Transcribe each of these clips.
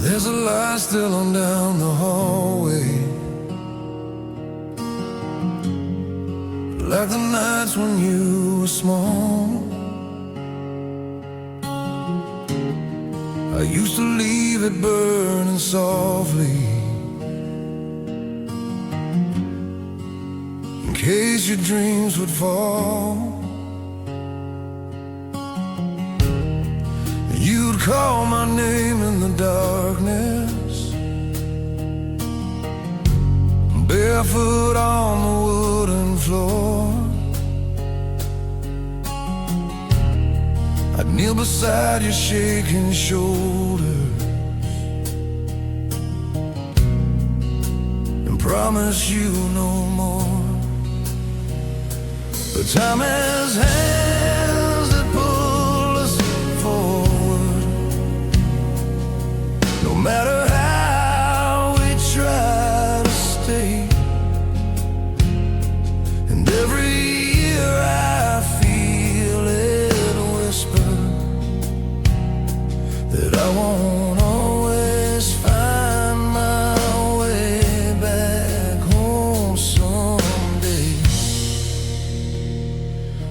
There's a light still on down the hallway, like the nights when you were small. I used to leave it burning softly, in case your dreams would fall. You'd call my name in the darkness, barefoot on the wooden floor. I'd kneel beside your shaking shoulders and promise you no more. But time has hands that pull us forward, no matter how we try to stay. And every year I feel it whisper that I won't always find my way back home someday.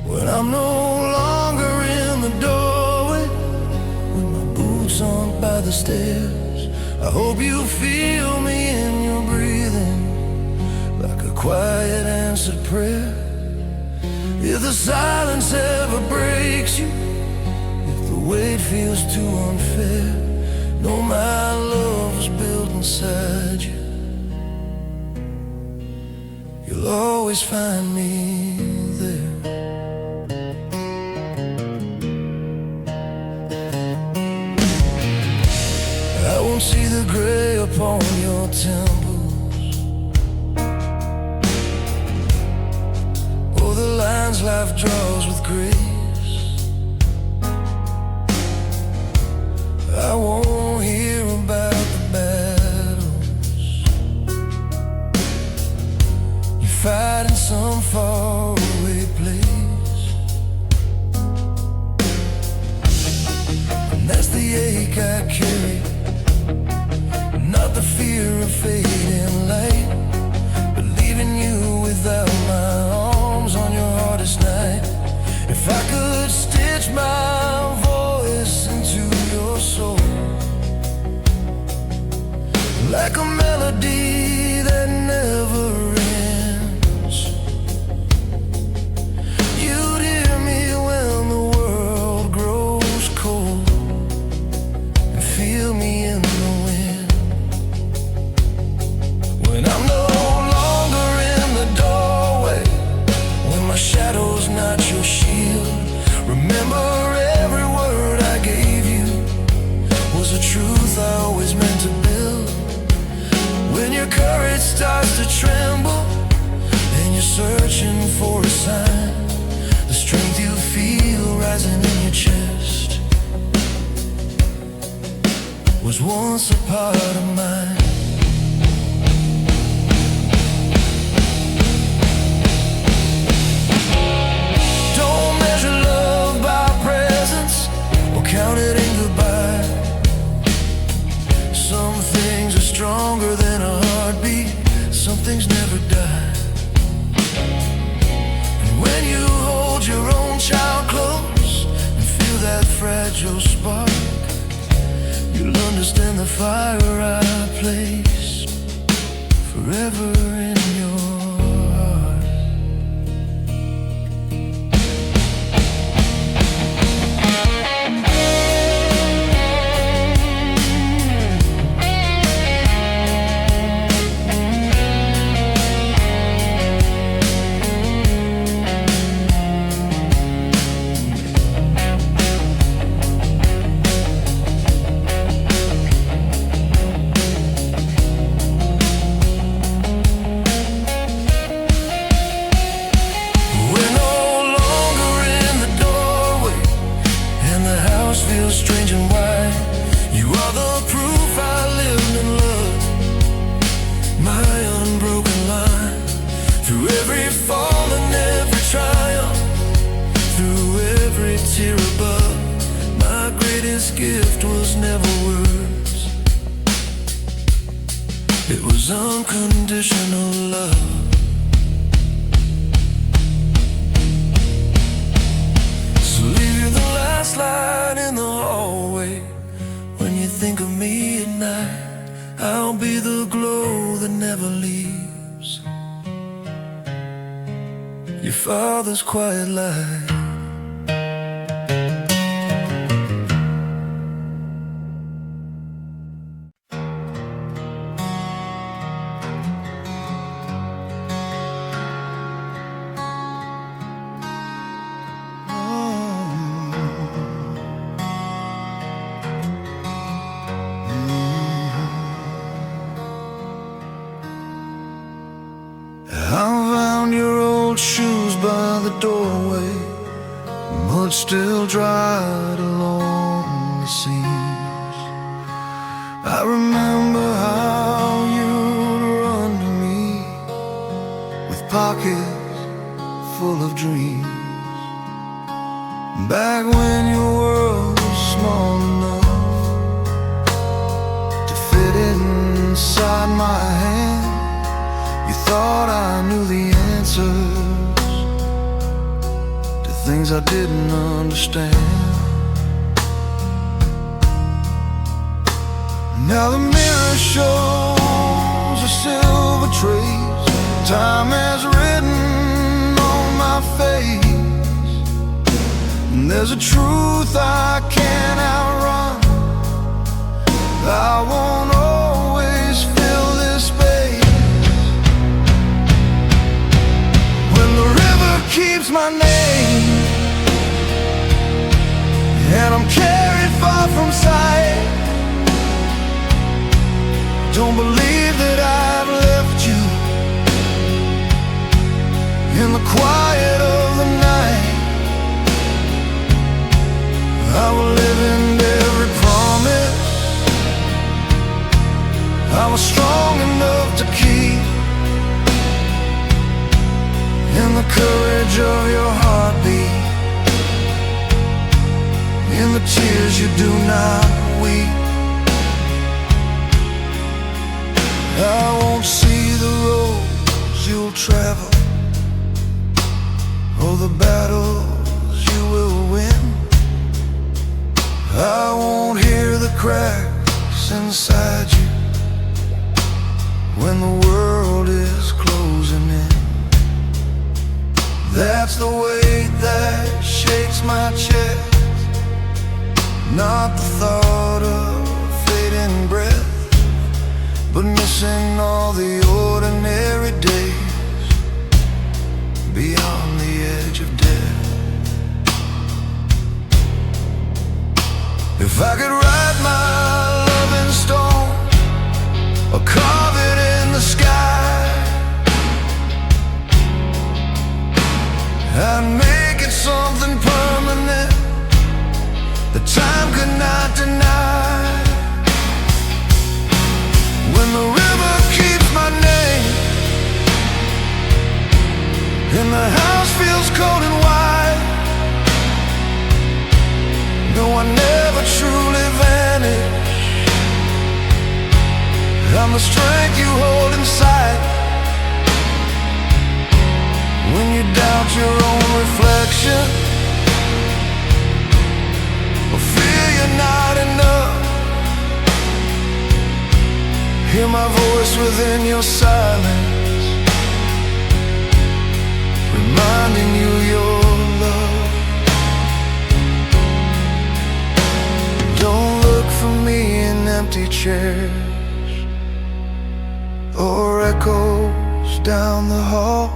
When I'm no longer in the doorway, when my boots aren't by the stairs, I hope you feel me in your breathing, like a quiet answered prayer. If the silence ever breaks you, if the weight feels too unfair, know my love was built inside you. You'll always find me there. I won't see the gray upon your temples, or the lines life draws with grace. I won't hear about the battles you fight in some faraway place. And that's the ache I carry, not the fear of fading light, but leaving you without my arms on your hardest night. If I could stitch my voice into your soul, like a melody that never ends, you'd hear me when the world grows cold, and feel me in the wind. When I'm no longer in the doorway, when my shadow's not your shield, remember every word I gave you was a truth I always meant to build. When your courage starts to tremble and you're searching for a sign, the strength you feel rising in your chest was once a part of mine. Don't measure love by presence or count it in goodbye. Some things are stronger than a heartbeat, some things never die. And when you hold your own child close and feel that fragile spark, you'll understand the fire I placed forever in your heart. was unconditional love. So leave the last light in the hallway. When you think of me at night, I'll be the glow that never leaves, your father's quiet light. I found your old shoes by the doorway, mud still dried along the seams. I remember how you'd run to me with pockets full of dreams. Back when your world was small enough to fit inside my hand, you thought I knew the answers to things I didn't understand. Now the mirror shows a silver trace time has written on my face, and there's a truth I can't outrun. I won't always fill this space. Keeps my name, and I'm carried far from sight. Don't believe that I've left you in the quiet of the night. I will live in every promise I was strong enough to keep, in the courage of your heartbeat, in the tears you do not weep. I won't see the roads you'll travel, or the battles you will win. I won't hear the cracks inside you when the world is closing in. That's the weight that shakes my chest, not the thought of fading breath, but missing all the ordinary days beyond the edge of death. If I could write my love in stone or carve it in the sky, I'd make it something permanent that time could not deny. When the river keeps my name and the house feels cold and wide, no, I never truly vanish. I'm the strength you hold inside when you doubt your own reflection, or feel you're not enough. Hear my voice within your silence, reminding you your love. Don't look for me in empty chairs or echoes down the hall.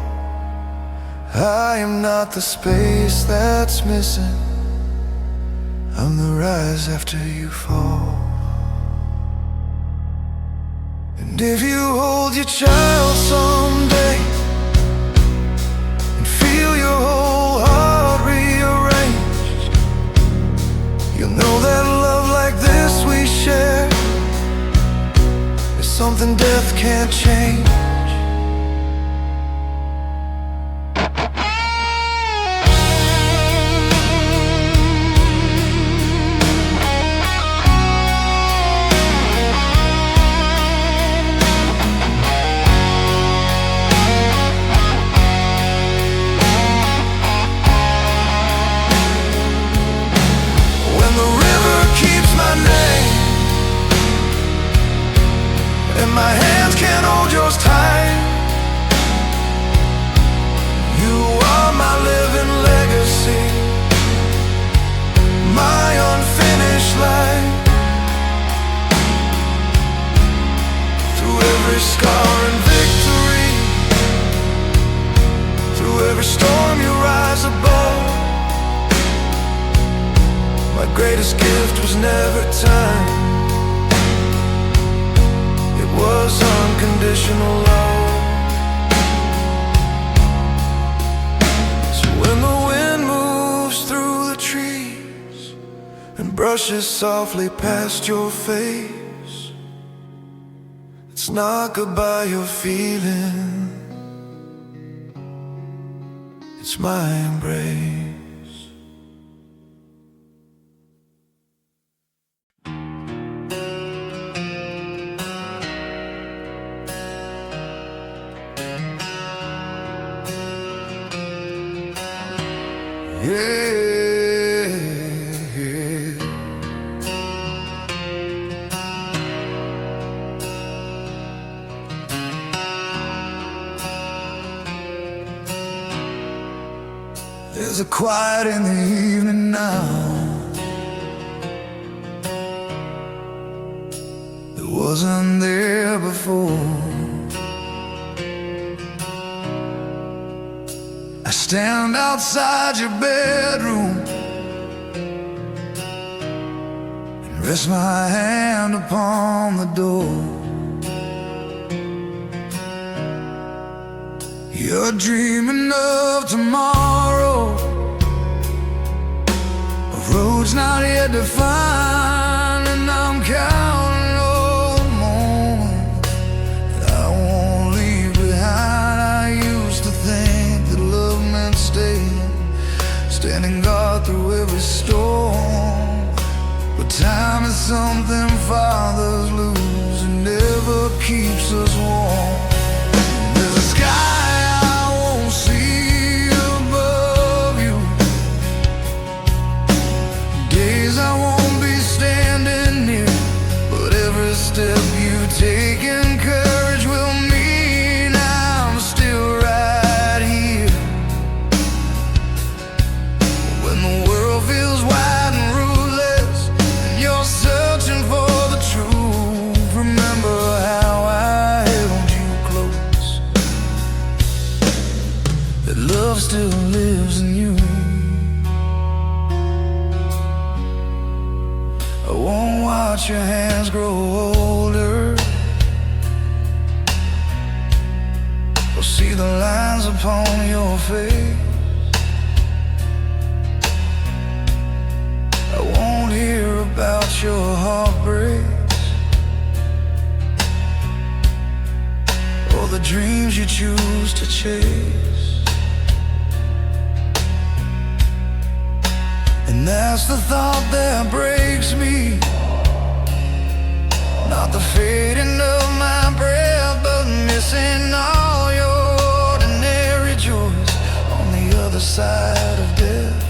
I am not the space that's missing, I'm the rise after you fall. And if you hold your child someday and feel your whole heart rearranged, you'll know that love like this we share is something death can't change. my hands can't hold yours tight. You are my living legacy, my unfinished life. Through every scar and victory, through every storm you rise above. My greatest gift was never time, it was unconditional love. So when the wind moves through the trees and brushes softly past your face, it's not goodbye you're feeling, it's my embrace. Yeah, yeah. There's a quiet in the evening now that wasn't there before. I stand outside your bedroom and rest my hand upon the door. You're dreaming of tomorrow, a road's not yet defined, and I'm counting all the moments that I won't leave behind. I used to think that love meant standing guard through every storm, but time is something fathers lose and never keeps us warm. There's a sky step you take and courage will mean I'm still right here. When the world feels wide and ruthless and you're searching for the truth, remember how I held you close, that love still lives in you. I won't watch your hands grow older, or see the lines upon your face. I won't hear about your heartbreaks or the dreams you choose to chase. And that's the thought that breaks me, not the fading of my breath, but missing all your ordinary joys on the other side of death.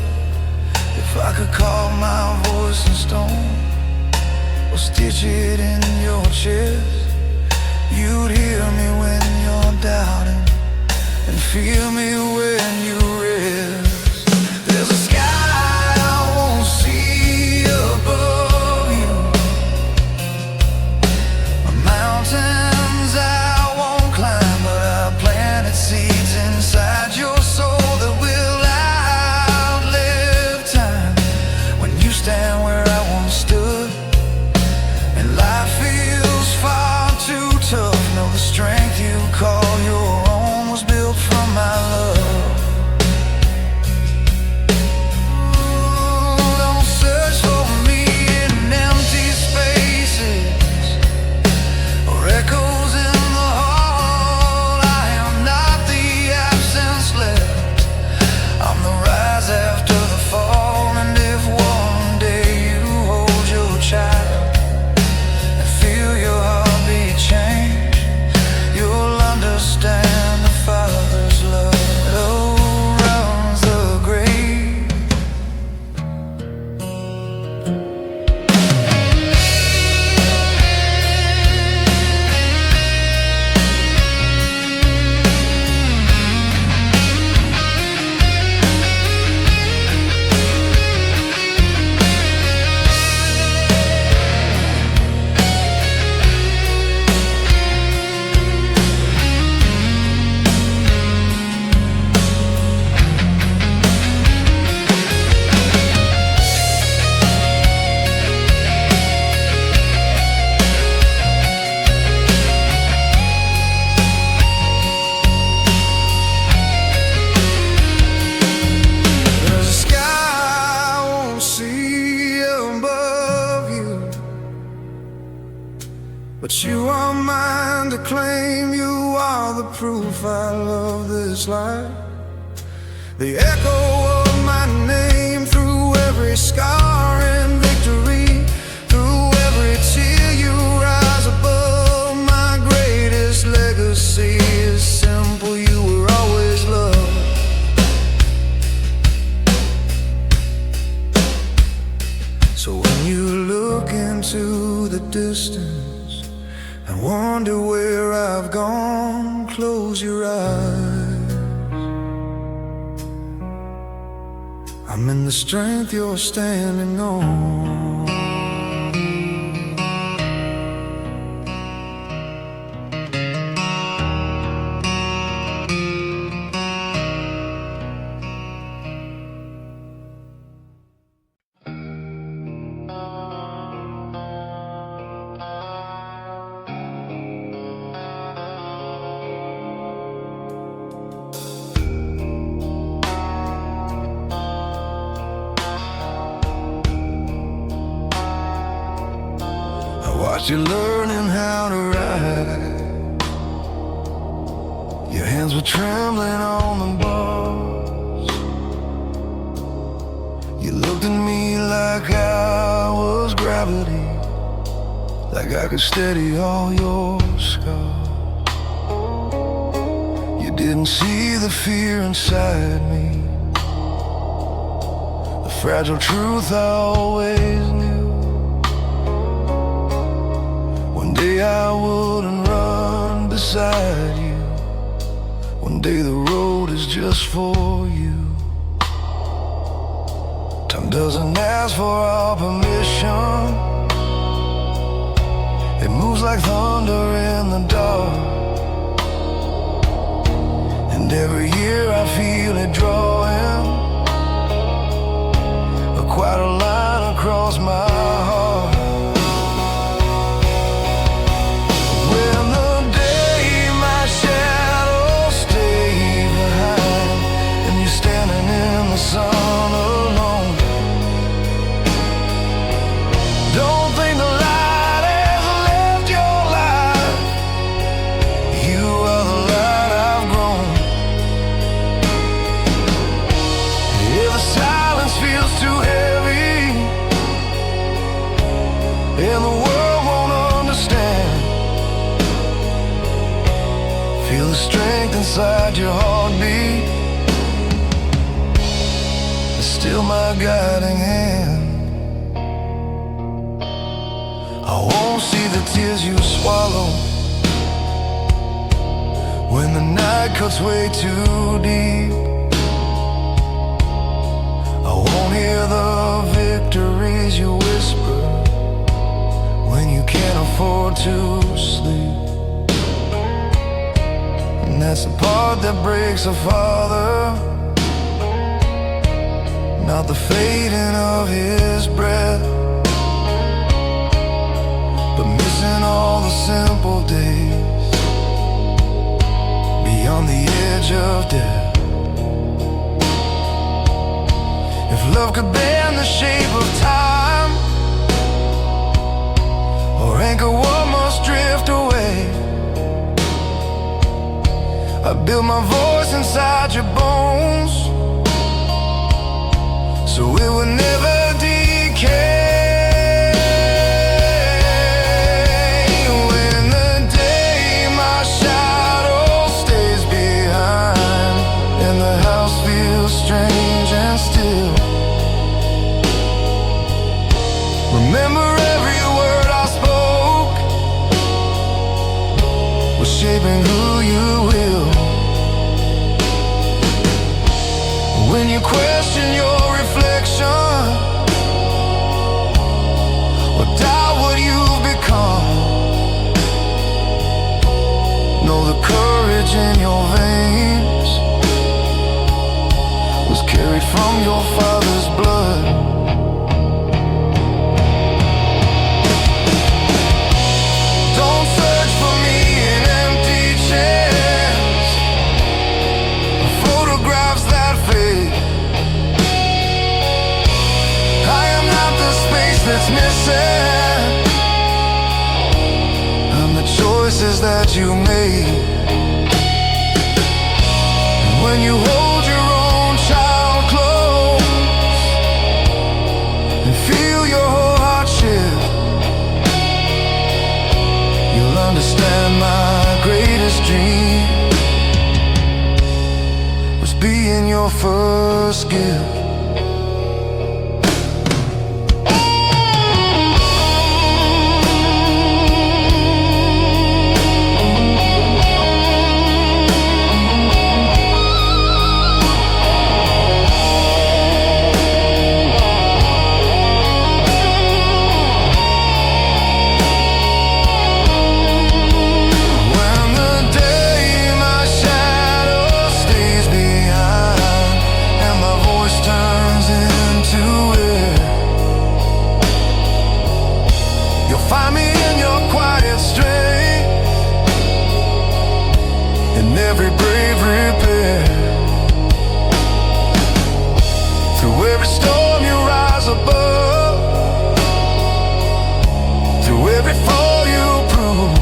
If I could carve my voice in stone or stitch it in your chest, you'd hear me when you're doubting and feel me when you rest. There's a sky seeds inside your soul that will outlive time. When you stand where I once stood and life feels far too tough, know the strength you call your own was built from my love. Ooh, don't search for me in empty spaces or echo But you are mine to claim. You are the proof I love this life. The echo of my name through every scar and victory. Through every tear you rise above. My greatest legacy is simple. You were always loved. So when you look into the distance and wonder where I've gone, close your eyes. I'm in the strength you're standing on. Watched you learning how to ride. Your hands were trembling on the bars. You looked at me like I was gravity, like I could steady all your scars. You didn't see the fear inside me, the fragile truth I always knew. One day I wouldn't run beside you. One day the road is just for you. Time doesn't ask for our permission. It moves like thunder in the dark. And every year I feel it drawing quite a line across my heart. Sun alone. Don't think the light has left your life. You are the light I've grown. If the silence feels too heavy and the world won't understand, feel the strength inside your heartbeat, still my guiding hand. I won't see the tears you swallow when the night cuts way too deep. I won't hear the victories you whisper when you can't afford to sleep. And that's the part that breaks a father, not the fading of his breath, but missing all the simple days beyond the edge of death. If love could bend the shape of time, or anchor what must drift away, I build my voice inside your bones, so it would never decay. When the day my shadow stays behind and the house feels strange and still, remember every word I spoke was shaping who you will. When you question your reflection or doubt what you've become, know the courage in your veins was carried from your father's blood. Don't search for me in empty chairs, photographs that fade. That's missing. choices that you made. And when you hold your own child close and feel your whole heart shift, you'll understand my greatest dream was being your first gift. Find me in your quiet strength, in every brave repair. Through every storm you rise above, through every fall you prove.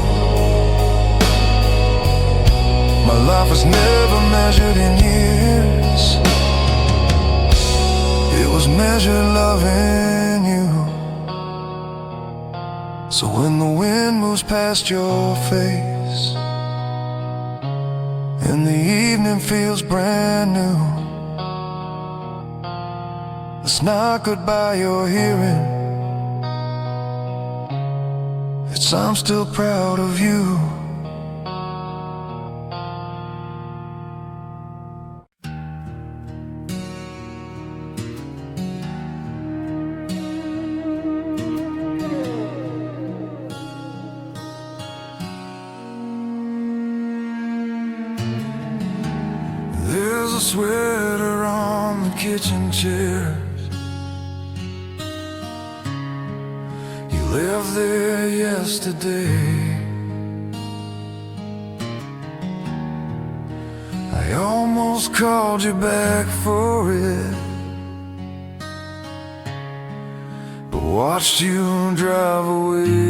My life was never measured in years, it was measured loving you. So when the wind moves past your face and the evening feels brand new, it's not goodbye you're hearing, it's I'm still proud of you. There's a sweater on the kitchen chair, you left there yesterday. I almost called you back for it, but watched you drive away.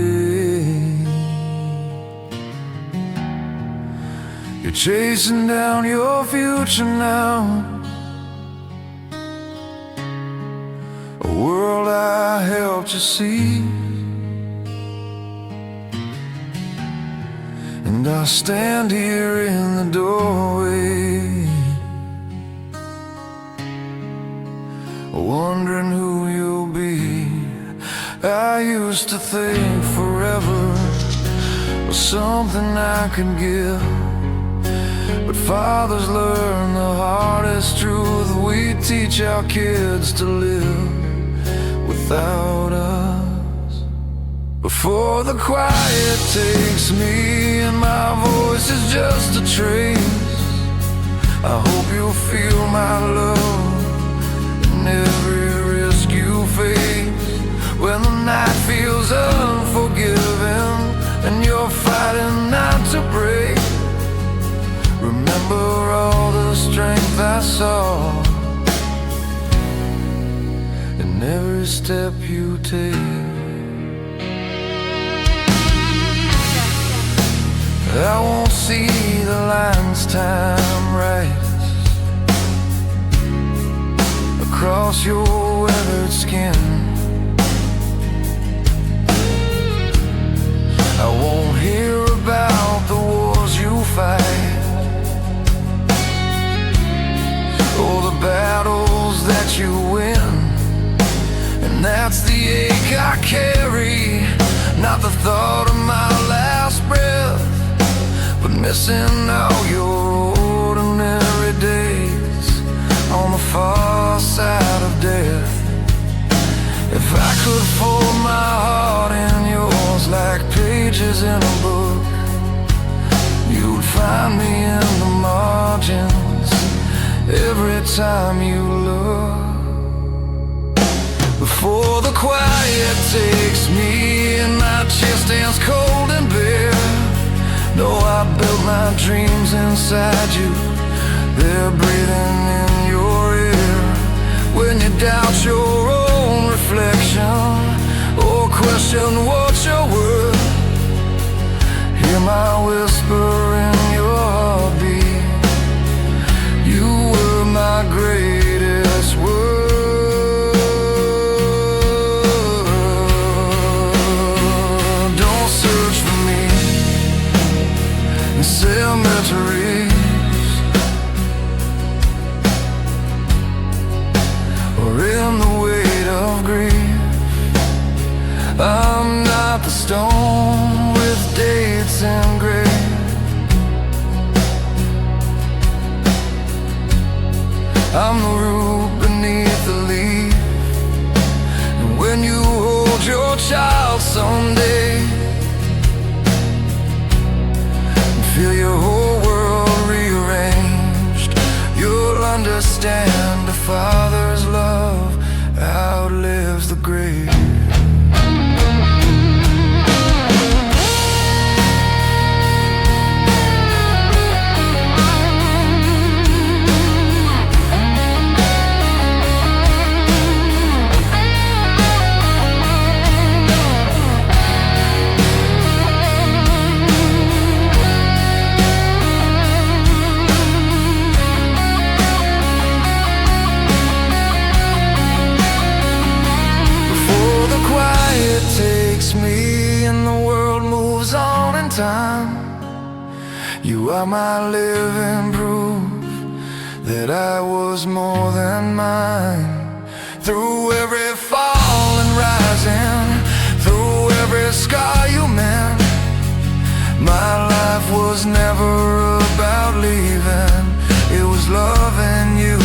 You're chasing down your future now, a world I helped you see, and I stand here in the doorway, wondering who you'll be. I used to think forever was something I could give, but fathers learn the hardest truth. We teach our kids to live without us. Before the quiet takes me and my voice is just a trace, I hope you'll feel my love in every risk you face. When the night feels unforgiving and you're fighting not to break, remember all the strength I saw in every step you take. I won't see the lines time right across your weathered skin. I won't hear about the wars you fight or the battles that you win. And that's the ache I carry, not the thought of my last breath, but missing all your ordinary days on the far side of death. If I could fold my heart in yours like pages in a book, you'd find me in the margins every time you look. Before the quiet takes me and my chest stands cold and bare, no, I built my dreams inside you, they're breathing in your ear. When you doubt your own reflection or question what you're worth, hear my whisper in your heartbeat. You were my greatest word. Don't search for me in cemeteries or in the weight of grief. I'm not the stone with dates engraved. I'm the root beneath the leaf. And when you hold your child someday and feel your whole world rearranged, you'll understand a father's love outlives the grave. Me and the world moves on in time. You are my living proof that I was more than mine. Through every fall and rising, through every scar you mend, my life was never about leaving. It was loving you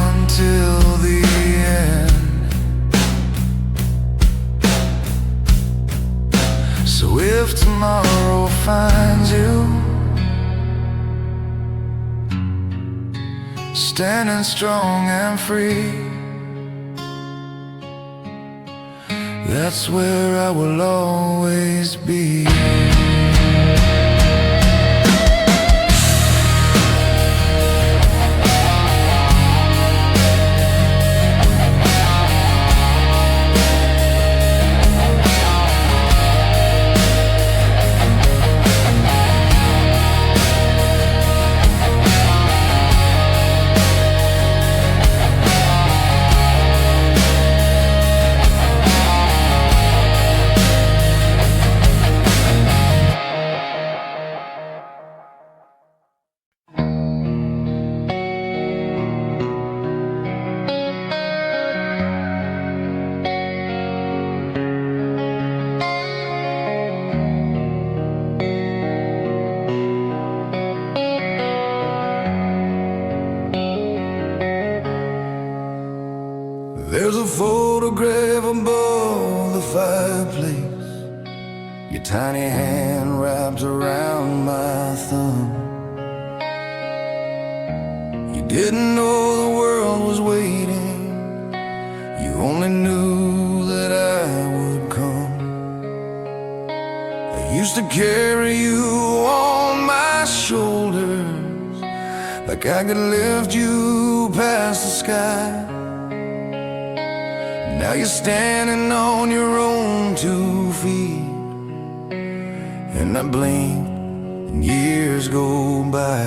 until the end. So if tomorrow finds you standing strong and free, that's where I will always be. There's a photograph above the fireplace, your tiny hand wrapped around my thumb. You didn't know the world was waiting, you only knew that I would come. I used to carry you on my shoulders like I could lift you past the sky. Now you're standing on your own 2 feet, and I blink and years go by.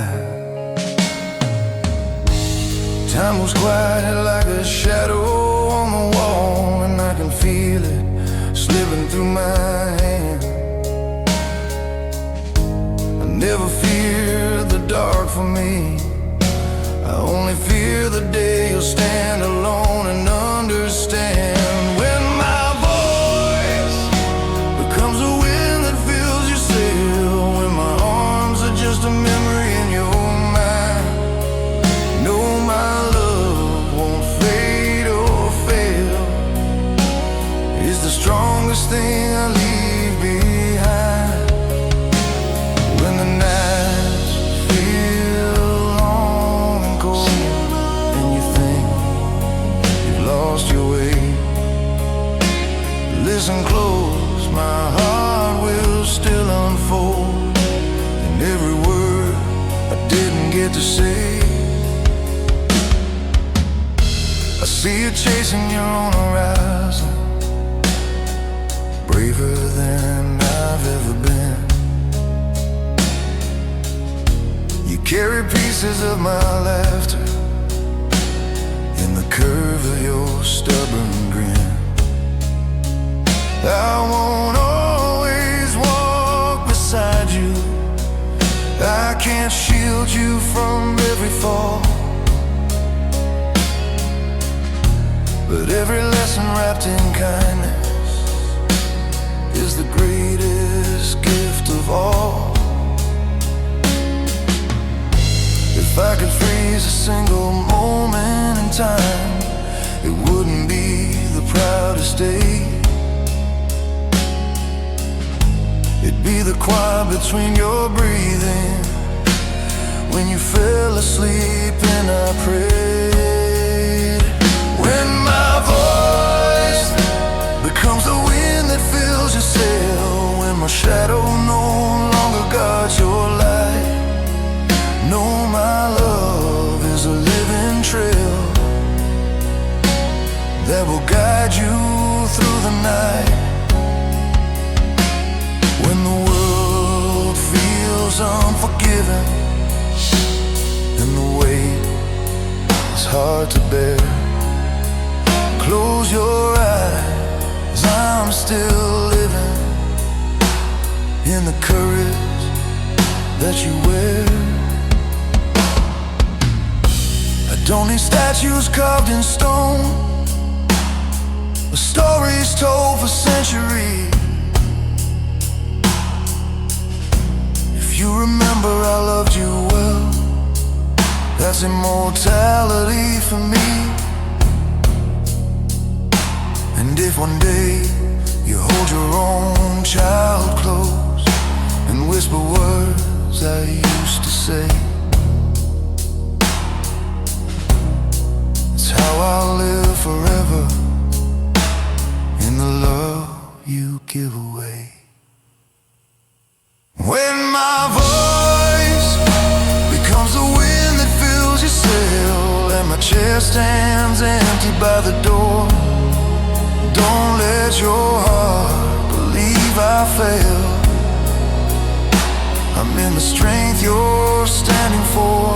Time was quiet like a shadow on the wall, and I can feel it slipping through my hand. I never feared the dark for me, I only fear the day you'll stand alone and understand. When my voice becomes a wind that fills your sail, when my arms are just a memory in your mind, know my love won't fade or fail. It's the strongest thing I leave behind. When the nights feel long and cold and you think you've lost your way, listen close, my heart will still unfold, and every word I didn't get to say. I see you chasing your own horizon, braver than I've ever been. carry pieces of my laughter in the curve of your stubborn grin. I won't always walk beside you. I can't shield you from every fall, but every lesson wrapped in kindness is the greatest gift of all. If I could freeze a single moment in time, it wouldn't be the proudest day. It'd be the quiet between your breathing when you fell asleep and I prayed. When my voice becomes the wind that fills your sail, when my shadow no longer guards your light, know my love is a living trail that will guide you through the night. When the world feels unforgiving and the weight is hard to bear, close your eyes, I'm still living in the courage that you wear. I don't need statues carved in stone or stories told for centuries. If you remember I loved you well, that's immortality for me. And if one day you hold your own child close and whisper words I used to say, it's how I'll live forever in the love you give away. When my voice becomes the wind that fills your sail and my chair stands empty by the door, don't let your heart believe I fail. I'm in the strength you're standing for.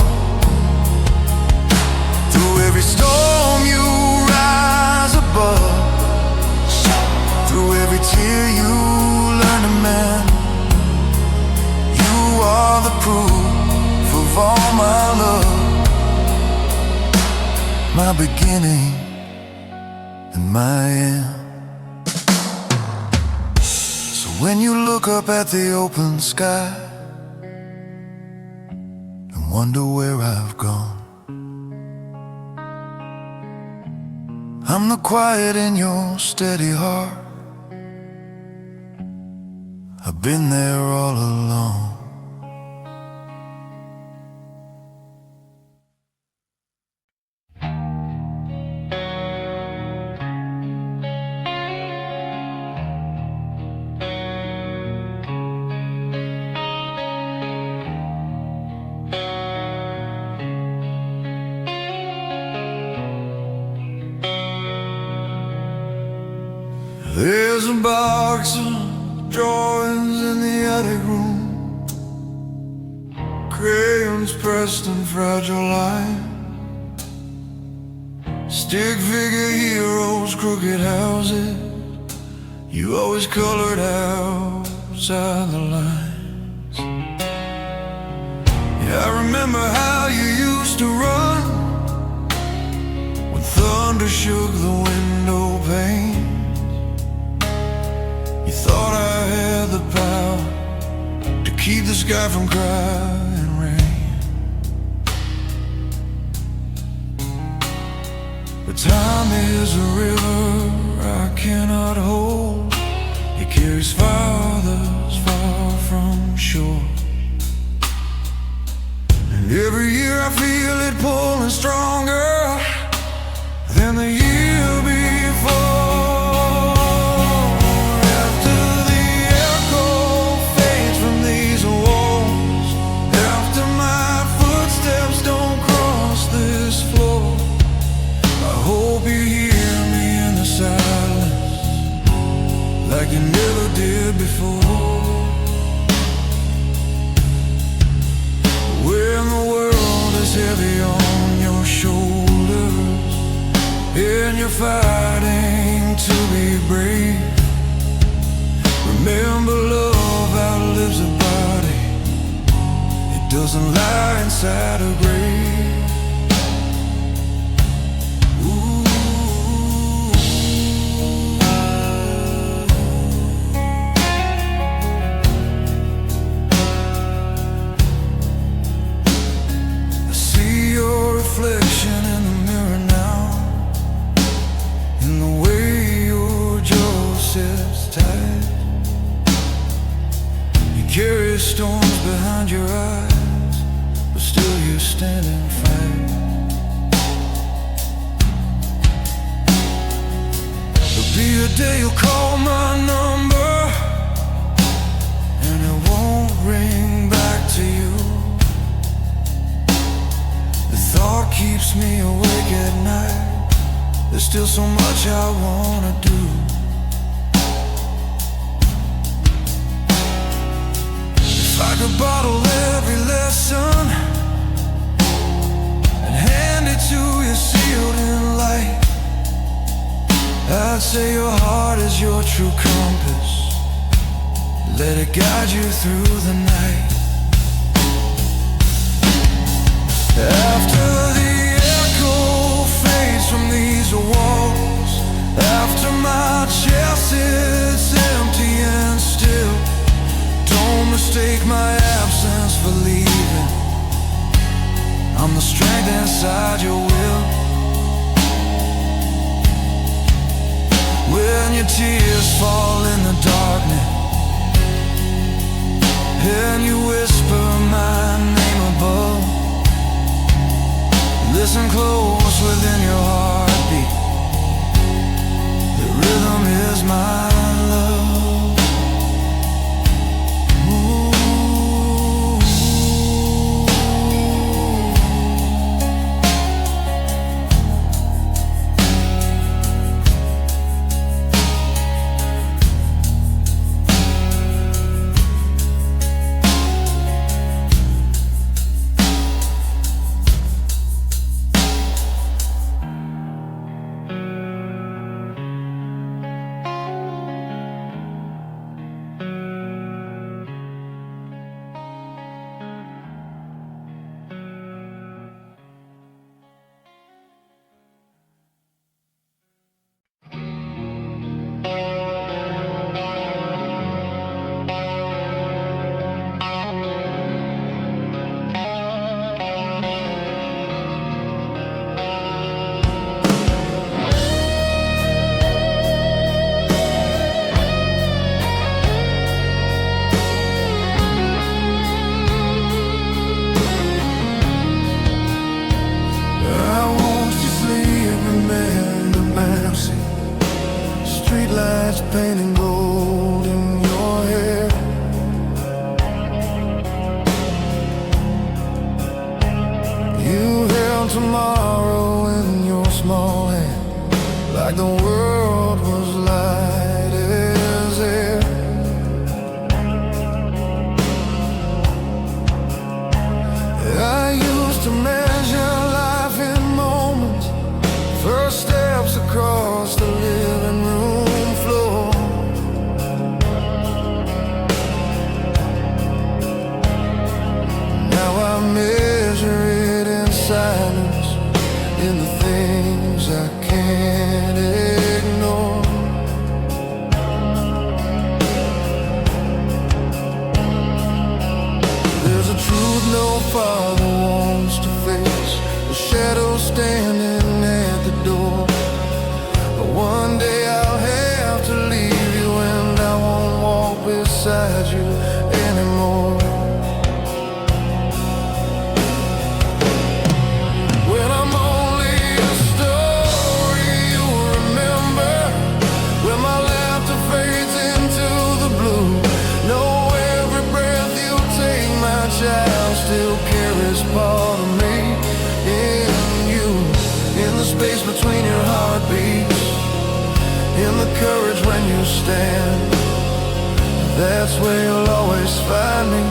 Through every storm you rise above, through every tear you learn to mend. You are the proof of all my love, my beginning and my end. So when you look up at the open sky and wonder where I've gone, I'm the quiet in your steady heart. I've been there all along. There's a box of drawings in the attic room, crayons pressed in fragile line, stick figure heroes, crooked houses you always colored outside the lines. Yeah, I remember how you used to run when thunder shook the window pane. You thought I had the power to keep the sky from crying rain. But time is a river I cannot hold. It carries farthest far from shore, and every year I feel it pulling stronger than the year before. Like you never did before. When the doesn't lie inside a grave. Ooh. I see your reflection in the mirror now, in the way your jaw sits tight. You carry storms behind your eyes, but still you stand and fight. There'll be a day you'll call my number, and it won't ring back to you. The thought keeps me awake at night. There's still so much I wanna do. If I could bottle every lesson and hand it to you sealed in light, I'd say your heart is your true compass. Let it guide you through the night. After the echo fades from these walls, after my chest is empty and still, don't mistake my absence for leaving. I'm the strength inside your will. When your tears fall in the darkness and you whisper my name above, listen close within your heartbeat. The rhythm is my love. Painting gold in your hair. You held tomorrow in your small hand, like the world was light as air. I used to measure life in moments, first steps across the living room. Measure it in silence, in the things I can't ignore. There's a truth no father wants to face, the shadow standing at the door. But one day I'll have to leave you, and I won't walk beside you anymore. Still carries part of me in you, in the space between your heartbeats, in the courage when you stand. That's where you'll always find me,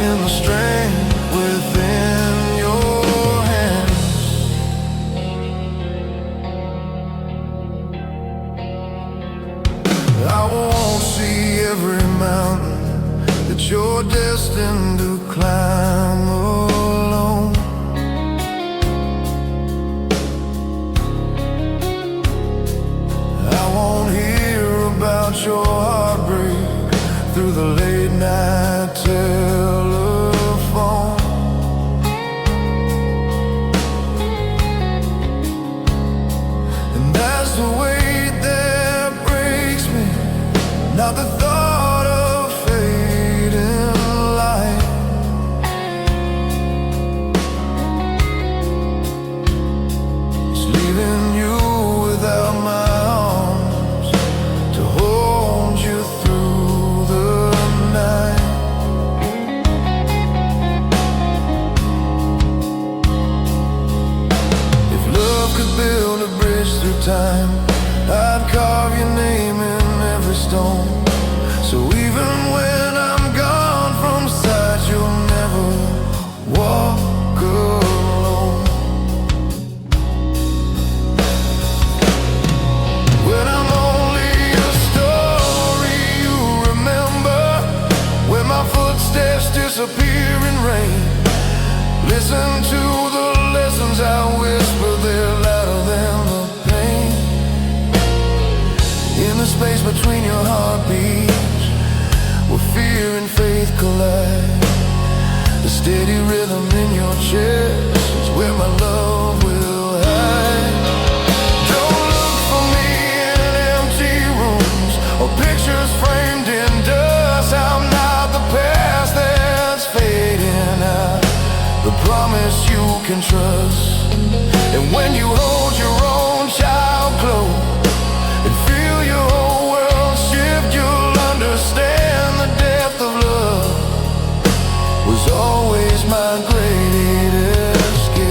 in the strength within your hands. I won't see every mountain that you're destined to climb. pouring rain. Listen to the lessons I whisper, they're louder than the pain. In the space between your heartbeats, where fear and faith collide, the steady rhythm in your chest is where my love will hide. Don't look for me in empty rooms or pictures framed in dust. I'm not the past that's fading out, the promise you can trust. And when you hold your own child close and feel your whole world shift, you'll understand the depth of love was always my greatest gift.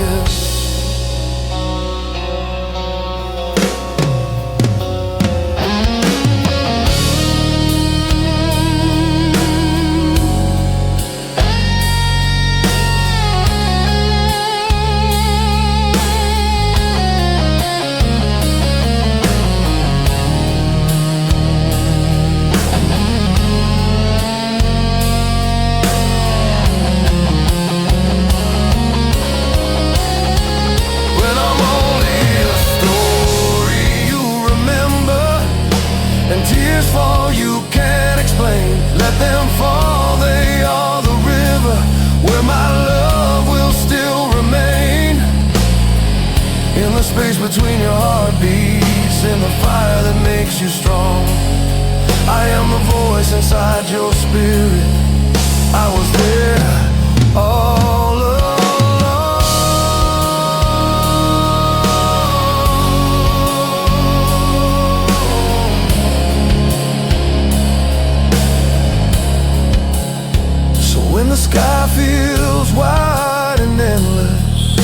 Tears fall, you can't explain. Let them fall, they are the river where my love will still remain. In the space between your heartbeats, in the fire that makes you strong, I am the voice inside your spirit. I was there all along. When the sky feels wide and endless,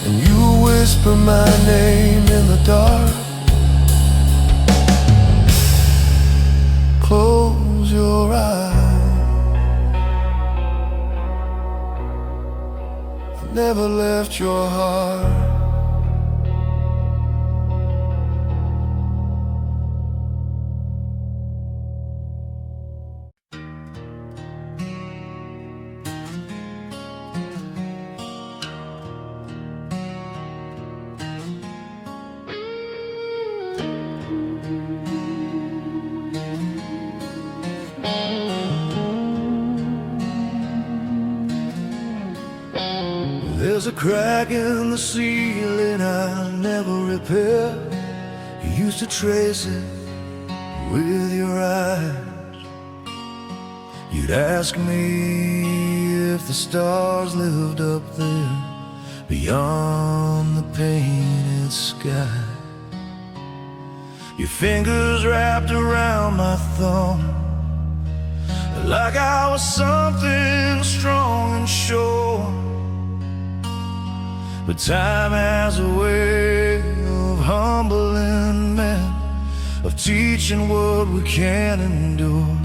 and you whisper my name in the dark, close your eyes. I never left your heart. There's a crack in the ceiling I never repair. You used to trace it with your eyes. You'd ask me if the stars lived up there beyond the painted sky. Your fingers wrapped around my thumb like I was something strong and sure. But time has a way of humbling men, of teaching what we can't endure.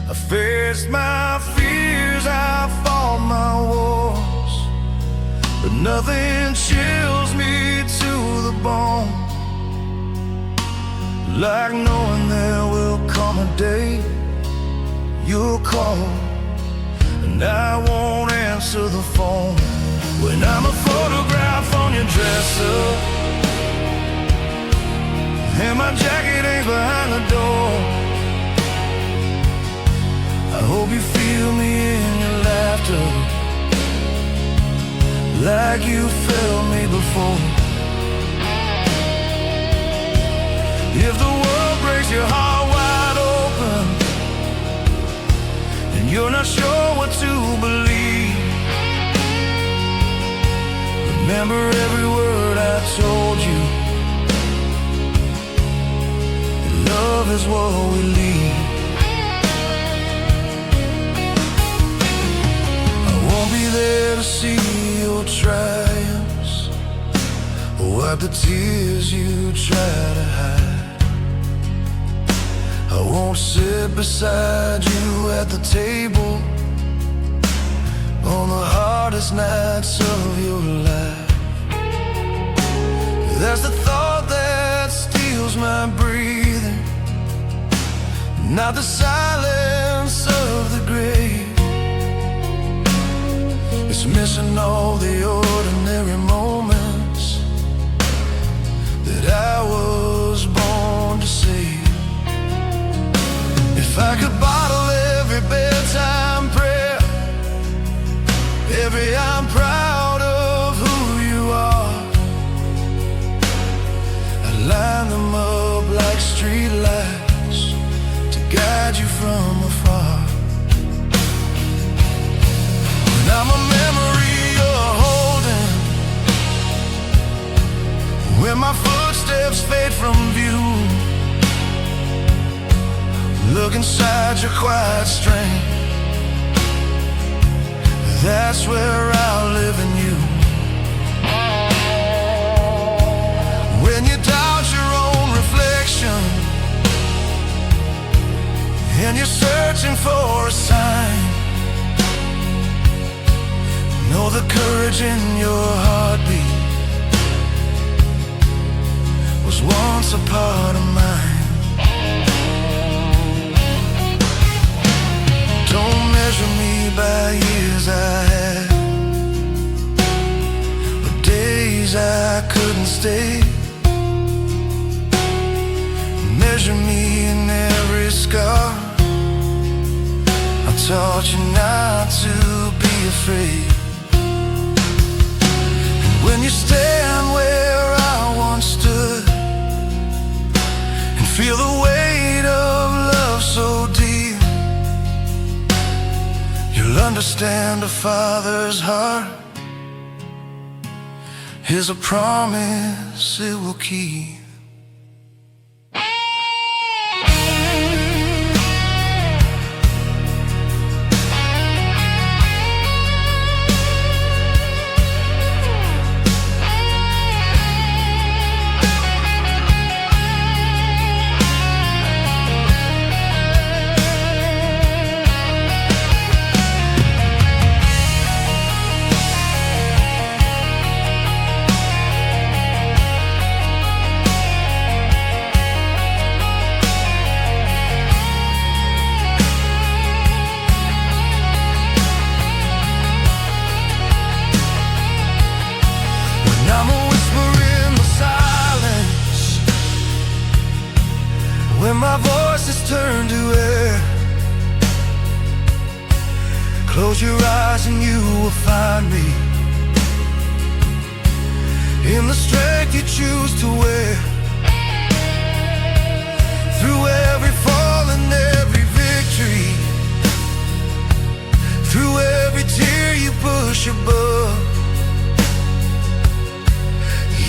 I faced my fears, I fought my wars, but nothing chills me to the bone like knowing there will come a day you'll call and I won't answer the phone. When I'm a photograph on your dresser and my jacket ain't behind the door, I hope you feel me in your laughter like you felt me before. If the world breaks your heart wide open and you're not sure what to believe, remember every word I told you, that love is what we lead. I won't be there to see your triumphs or wipe the tears you try to hide. I won't sit beside you at the table on the hardest nights of your life. That's the thought that steals my breathing, not the silence of the grave. all the ordinary moments that I was born to see. If I could bottle every bedtime prayer, every I'm proud of who you are, I'd line them up like street lights to guide you from afar. When I'm a memory you're holding, when my footsteps fade from view, look inside your quiet strength, that's where I'll live in you. When you doubt your own reflection and you're searching for a sign, know the courage in your heartbeat was once a part of mine. Don't measure me by years I had, but days I couldn't stay. Measure me in every scar. I taught you not to be afraid. And when you stand where I once stood and feel the weight of love so deep, you'll understand a father's heart is a promise it will keep. I'm a whisper in the silence, when my voice is turned to air. Close your eyes and you will find me in the strength you choose to wear. Through every fall and every victory, through every tear you push above,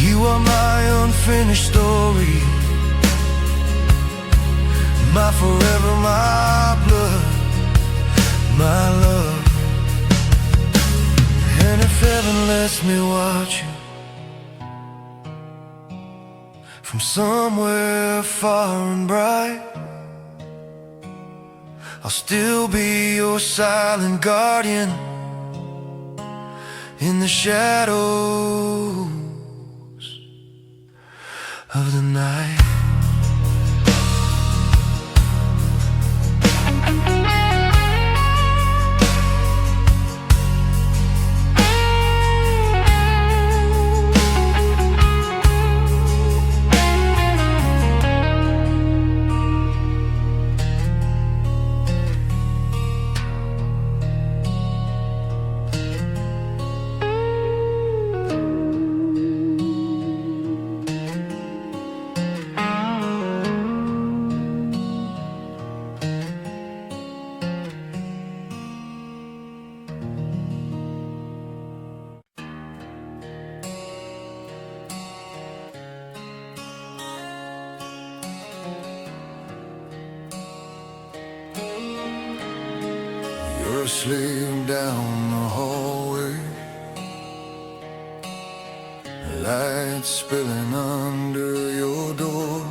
you are my unfinished story, my forever, my blood, my love. And if heaven lets me watch you from somewhere far and bright, I'll still be your silent guardian in the shadows of the night. You're a slave down the hallway, light spilling under your door.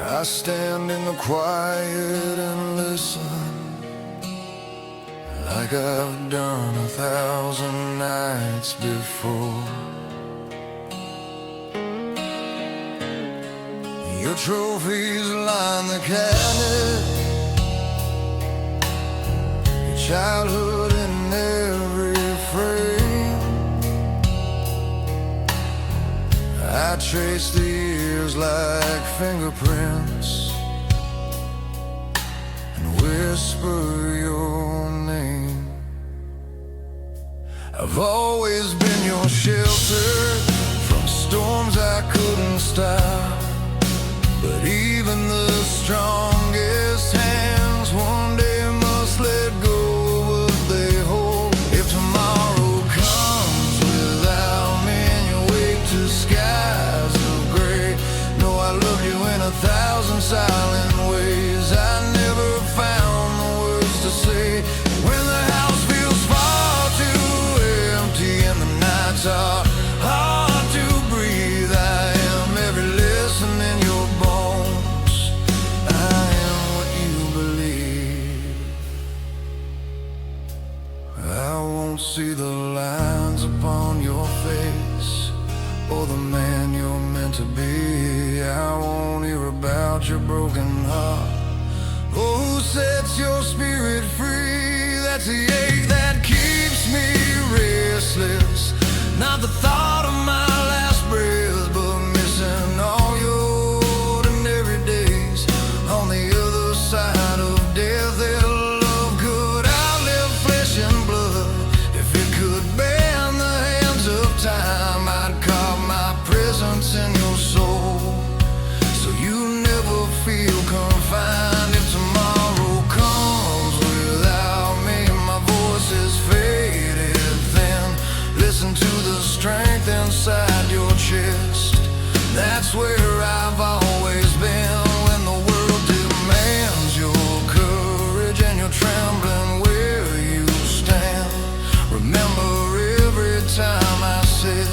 I stand in the quiet and listen, like I've done 1,000 nights before. Your trophies line the cabinet, your childhood in I trace the years like fingerprints and whisper your name. I've always been your shelter from storms I couldn't stop, but even the strongest hands one day must let go of what they hold. If tomorrow comes without me and you wake to skies of gray, know I love you in 1,000 silent ways. I never found the words to say when the house feels far too empty and the nights are hard to breathe. I am every lesson in your bones. I am what you believe. I won't see the lines upon your face or the man you're meant to be. I won't hear about your broken heart or who sets your spirit free. That's the ache that keeps me restless, not the thought of my last breath, but missing all your ordinary days on the other side of death. That love could outlive flesh and blood. If it could bend the hands of time, I'd carve my presence in your soul, so you never feel confined. If tomorrow comes without me, my voice is faded thin, listen to the strength inside your chest. That's where I've always been. When the world demands your courage and you're trembling where you stand, remember every time I said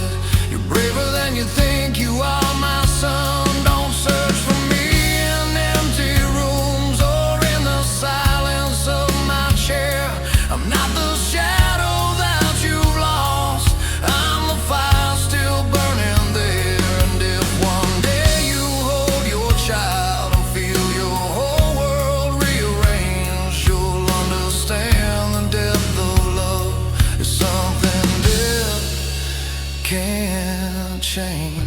you're braver than you think you are, my son. Don't search for me in empty rooms or in the silence of my chair. I'm not the shadow that you've lost, I'm the fire still burning there. And if one day you hold your child and feel your whole world rearrange, you'll understand the depth of love is something death can't change.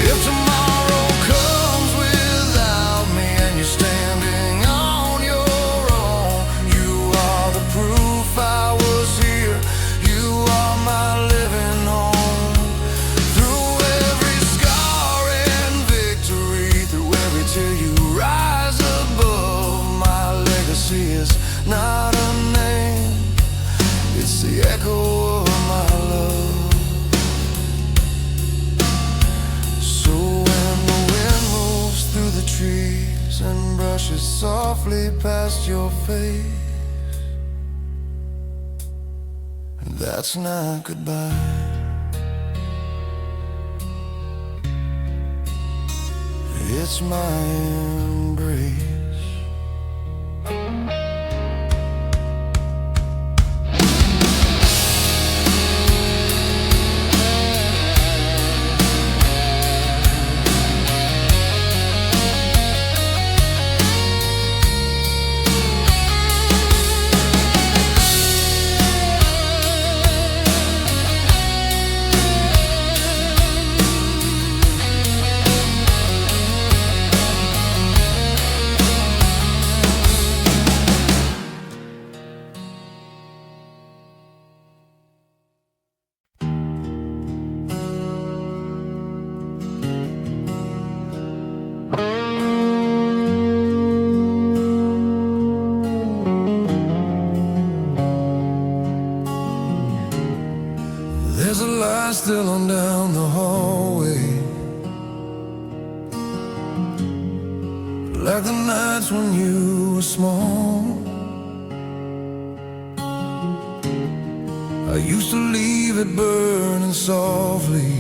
If tomorrow comes without me and you're standing on your own, you are the proof I was here. You are my living home. Through every scar and victory, through every tear you rise above. My legacy is not a name, it's the echo of my love. So when the wind moves through the trees and brushes softly past your face, that's not goodbye, it's my embrace. There's a light still on down the hallway, like the nights when you were small. I used to leave it burning softly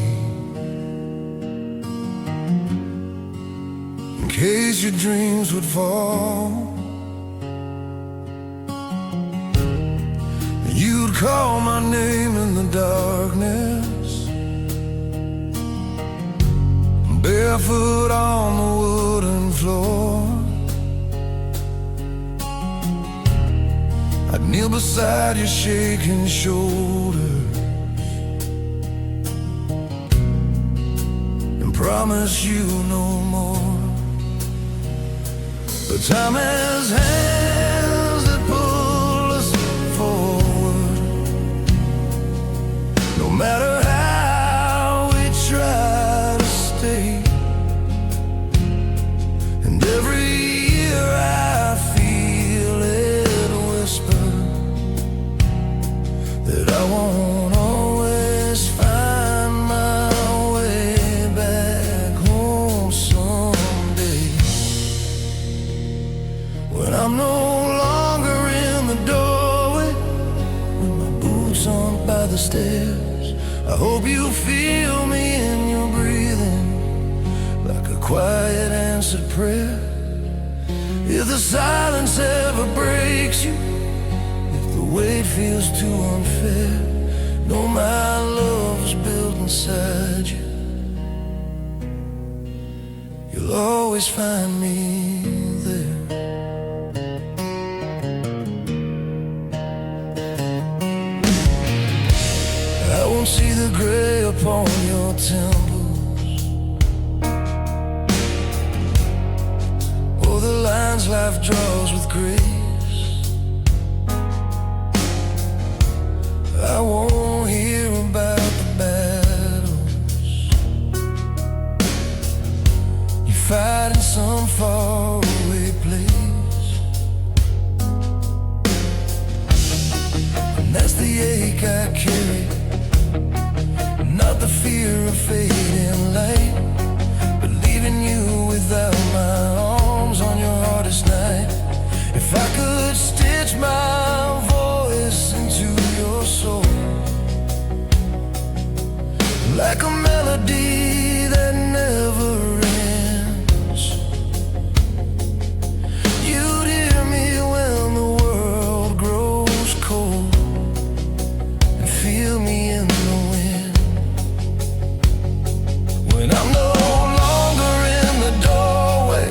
case your dreams would fall. You'd call my name in the darkness, barefoot on the wooden floor. I'd kneel beside your shaking shoulders and promise you no more. But time has hands that pull us forward. No matter how we try to stay, and every year I feel it whisper that I won't always find my way back home someday. When I'm no longer in the doorway, when my boots aren't by the stairs, I hope you feel me in your breathing, like a quiet answered prayer. If the silence ever breaks you, if the weight feels too unfair, know my love's built inside you. You'll always find me there. I won't see the gray upon your temples, or the lines life draws with grace. I won't hear about the battles you fight in some faraway place, and that's the ache I carry, not the fear of fading light, but leaving you without my arms on your hardest night. If I could stitch my voice into your soul, like a melody that never ends, you'd hear me when the world grows cold, and feel me in the wind. When I'm no longer in the doorway,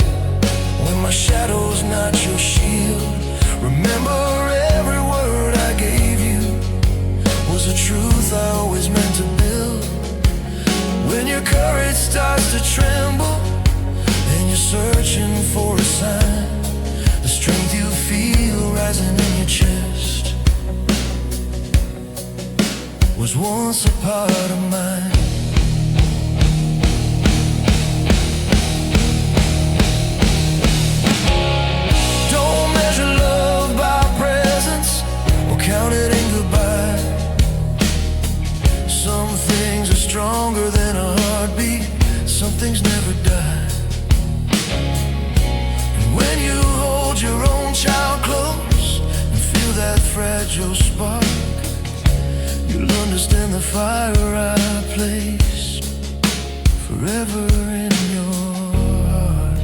when my shadow's not your shield, remember every word I gave you was a truth I always meant to build. When your courage starts to tremble and you're searching for a sign, the strength you feel rising in your chest was once a part of mine. Don't measure love by presence or count it in goodbye. Some things are stronger than a heartbeat, some things never die. And when you hold your own child close and feel that fragile spark, you'll understand the fire I placed forever in your heart.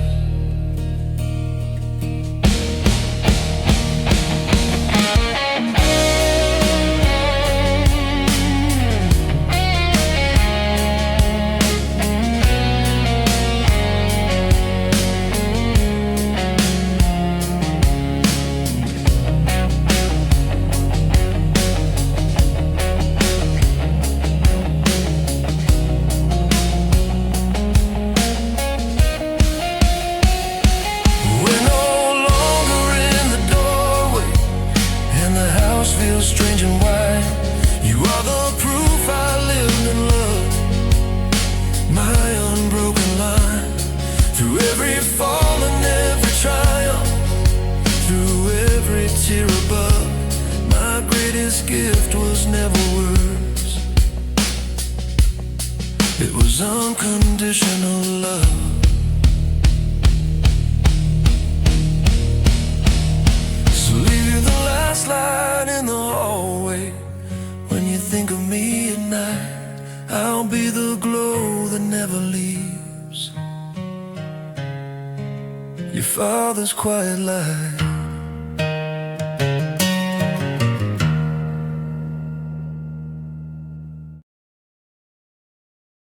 Feels strange and wide. You are the proof I lived and loved, my unbroken line. Through every fall and every triumph, through every tear above, my greatest gift was never words, it was unconditional love. So leave you the last light in the hallway. When you think of me at night, I'll be the glow that never leaves. Father's quiet light.